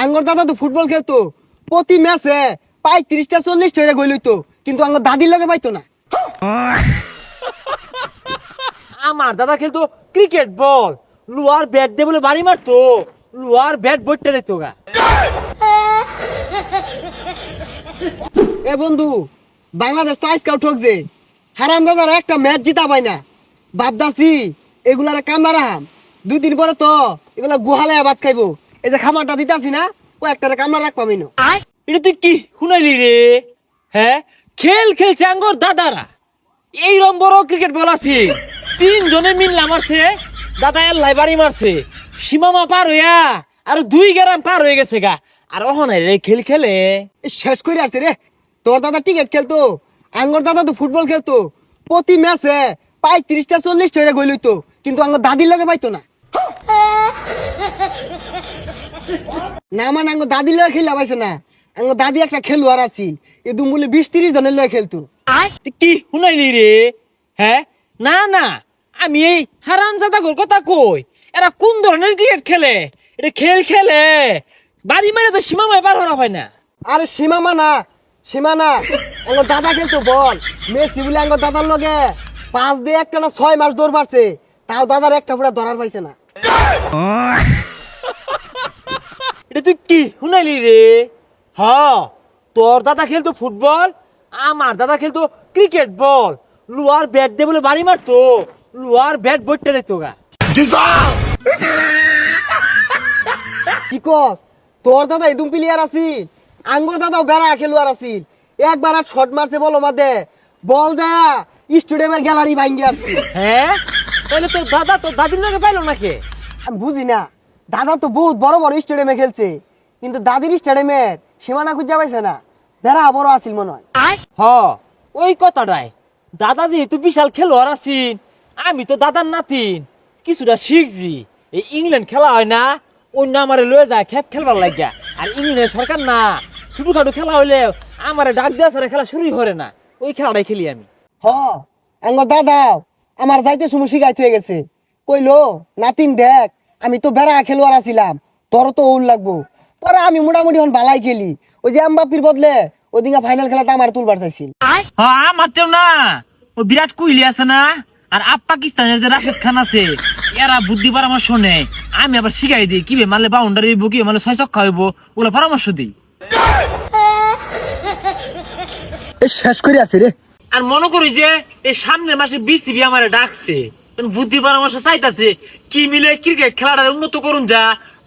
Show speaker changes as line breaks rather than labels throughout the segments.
আঙ্গর দাদা তো ফুটবল খেলতো, প্রতি ম্যাচে 35টা 40টা গোল হইতো, কিন্তু আঙ্গর দাদির লগে পাইতো না।
আমার দাদা খেলতো ক্রিকেট বল, লুয়ার ব্যাট দিয়ে বলে বাড়ি মারতো, লুয়ার ব্যাট বইটা দিত গা।
এ বন্ধু, বাংলাদেশ তো আজকাল ঠকছে, হারাম দাদার একটা ম্যাচ জিতা পাই না। বাপদাসি এগুলার কান্দা রাহাম, 2 দিন পরে তো এগুলা গুহালে ভাত খাইবো। এই যে খামারটা দিতাছি না, ও একটা কামড়া রাখ পাবি না।
এটা তুই কি শুনাইলি রে? হ্যাঁ, খেল খেলছে আঙ্গর দাদারা, এইরকম বড় ক্রিকেট বল আছে, 3 জনে মিললে মারছে, দাদা এল্লাই বাড়ি মারছে, সীমামা পার হইয়া আর 2 গ্রাম পার হয়ে গেছে গা। আর ওখানে রে খেল খেলে
এ শেষ করে আসছে রে। তোর দাদা ক্রিকেট খেলতো, আঙ্গর দাদা তো ফুটবল খেলতো, প্রতি ম্যাচে 35টা 40টা গোল হইতো, কিন্তু আঙ্গর দাদির লগে পাইতো না। না মানে আঙ্গর দাদির লগে খেলা পাইছে না, আঙ্গর দাদি একটা খেলোয়াড় আছিল, এ দুমুলে 20-30 জনের লগে খেলতো।
কি শুনাইলি রে? হ্যাঁ, না না, আমি এই হারামজাদাগুর কথা কই, এরা কোন ধরনের ক্রিকেট খেলে? এটা খেল খেলে বাড়ি মারে তো সীমামায় পার হওয়া হয় না।
আরে সীমা না, সীমা না, আঙ্গর দাদা খেলতো বল, মেসি বলে আঙ্গর দাদার লগে 5 দিয়ে একটা না 6 মাস দৌড় মারছে, তাও দাদার একটা পুরা ধরার পাইছে না।
এটা তুই কি শুনাইলি রে? হ, তোর দাদা খেলতো ফুটবল, আমার দাদা খেলতো ক্রিকেট বল, লুয়ার ব্যাট দিয়ে বলে বাড়ি মারতো, লুয়ার ব্যাট বইটা দিত গা।
কি কস? তোর দাদা এদুম প্লেয়ার আছিল, আঙ্গর দাদাও বেড়া খেলোয়াড় আছিল। একবার আর শট মারছে বল মাদে, বল যায় স্টেডিয়ামের গ্যালারি ভাঙ্গি আসছে।
হ্যাঁ, তাহলে তোর দাদা তোর দাদির লগে পাইলো নাকি?
আমি বুঝি না, দাদা তো বহুত বড় বড় স্টেডিয়ামে খেলছে, কিন্তু দাদির স্টেডিয়ামের সীমানা খুঁজে পাইছে না, বেড়া বড় আছিল মনে হয়।
হ, ওই কথাটাই, দাদা যেহেতু বিশাল খেলোয়াড় আছেন, আমি তো দাদার নাতিন, কিছুটা শিখছি। এই ইংল্যান্ড খেলা হয় না, অন্য আমারে লয়ে যায় খেপ খেলবার লাগিয়া। আর ইংল্যান্ডের সরকার না, ছোটখাটো খেলা হইলে আমারে ডাক দেওয়া ছাড়া খেলা শুরুই করে না, ওই খেলাটাই খেলি আমি।
হ, আঙ্গর দাদাও আমার যাইতে সময় শিখাইতে হয়ে গেছে, কইলো নাতিন দেখ, আমি তো বেড়া খেলোয়াড় আছিলাম, তোর তো ওল লাগবো। পরে আমি মোটামুটি এখন বালাই খেলি, ওই যে এমবাপ্পির বদলে ওদিকে ফাইনাল খেলাটা আমার তুলবার চাইছিল।
হ্যাঁ, আমার তো না, ও বিরাট কোহলি আছে না, আর আপ পাকিস্তানের যে রাশেদ খান আছে, এরা বুদ্ধি পরামর্শ নেই, আমি আবার শিখাই দিই কিভাবে মারলে বাউন্ডারি হইব, কিভাবে মারলে 6 ছক্কা হইব, ওগুলো পরামর্শ দিই।
শেষ করে আছে রে।
আর মনে করি যে এই সামনের মাসে বিসিবি আমারে ডাকছে, বুদ্ধি পরামর্শ চাইতাছে, কি মিলে ক্রিকেট খেলাটা উন্নত করুন, যা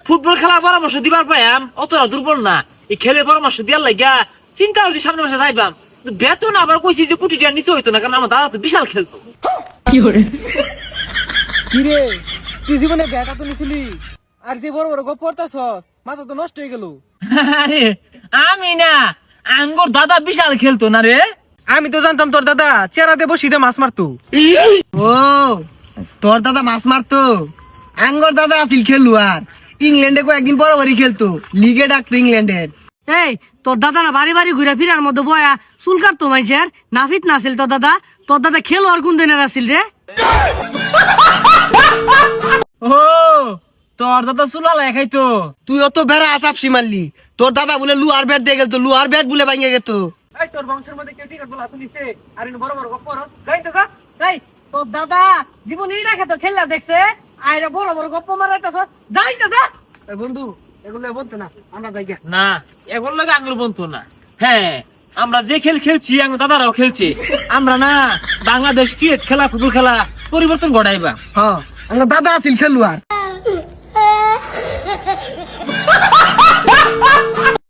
ফুটবল খেলা পরামর্শ দিবার পাইম, অতটা দুর্বল না, এই খেলে পরামর্শ দিয়ার লাগা চিন্তা হচ্ছে সামনের মাসে যাইবাম। বেতন আবার কইছি যে কোটি টাকার নিচে হইতো না, কারণ আমার দাদা তো বিশাল খেলতো।
কি রে, তুই জীবনে ব্যাটা তো নিছিলি, আর যে বড় বড় গপ পড়তাছস, মাথা তো নষ্ট হয়ে গেল।
আরে আমি না, আঙ্গর দাদা বিশাল খেলতো না রে।
আমি তো জানতাম তোর দাদা চেরাতে বসিতে মাছ মারতো। ও, তোর দাদা মাছ মারতো? আঙ্গর দাদা আছিল খেলুয়ার, ইংল্যান্ডে কয়েকদিন বরাবরই খেলতো, লিগে ডাকতো ইংল্যান্ডের।
এই তোর দাদা না বাড়ি বাড়ি ঘুরে ফিরার মধ্যে বয়া চুল কাটতো মাইছের, নাফিত না আছিল তোর দাদা? তোর দাদা খেলো আর কোন দিনের আছিল রে?
ও, তোর দাদা চুলা খাইতো।
তুই অত বেড়া আসাপসি মারলি, তোর দাদা বলে লুয়ার ব্যাট দিয়ে গেল, লুয়ার ব্যাট বলে ভাঙিয়ে গেত।
তোর বংশের মধ্যে কেউ টিকিট বলা তুলিছে, আর বড় বড় গপ্প
এই তোর দাদা জীবন এই রাখে তো খেললা দেখছে, আইরা বড় বড় গপ্প মারাইতেছ, যাইতেছ।
বন্ধু এগুলো বলতো না, আমরা যাই গিয়া।
না, এখন লাগে আঙ্গুর বন্ধু না। হ্যাঁ, আমরা যে খেল খেলছি আঙ্গুর দাদারাও খেলছে, আমরা না বাংলাদেশ ক্রিকেট খেলা ফুটবল খেলা পরিবর্তন ঘটাইবা।
হ্যাঁ, আমার দাদা আছিল খেলুয়ার।